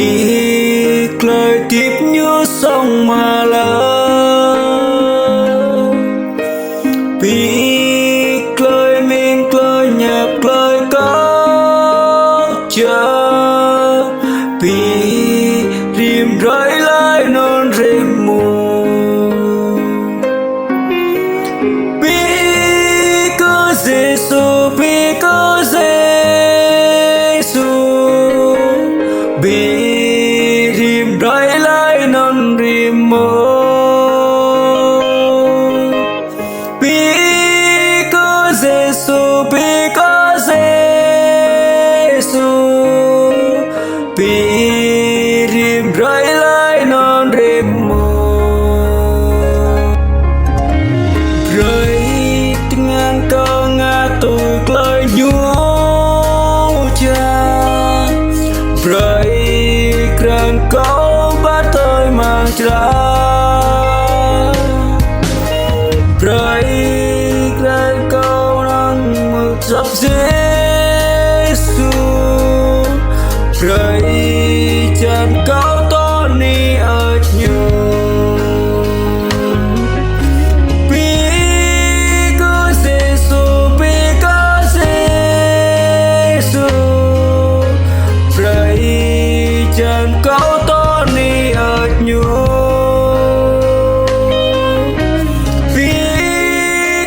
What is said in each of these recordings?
biết lời tiếp như sông mà lớn, biết lời miên lời nhạc lời có chờ, biết rìm rơi lại non rìm mù, biết có Giêsu, biết có Giêsu, biết rìm rơi lại non rìm mù, biết có Giêsu, biết có Giêsu, biết rìm rơi lại non rìm mù. Rơi dengan kau ngatur lời nhuốc cha, rơi keren kau bắt tôi mang ra, rơi keren kau nang mengucap Yesus, rơi chân kau Tony ở nhiều. Chân kau Tony ở nhiều, vì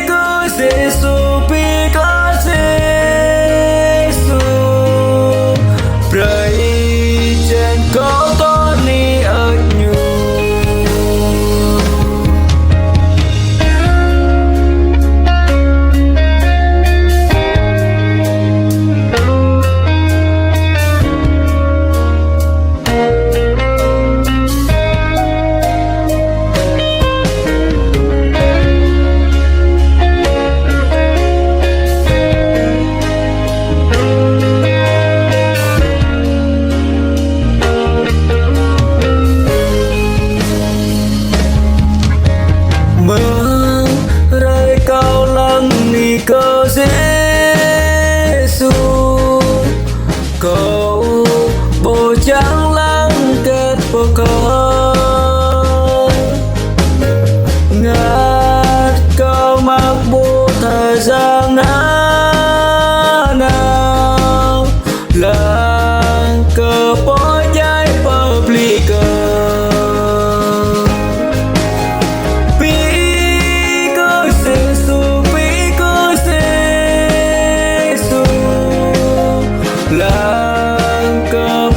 có Giêsu, vì có Giêsu, bởi chân kau Tony ở nhiều. Rơi cao lăng ni có Giêsu, cậu bộ trắng lăng kết bộ con ngát cao mặc bộ thời gian nào lăng cơ bó cháy public. Lang ke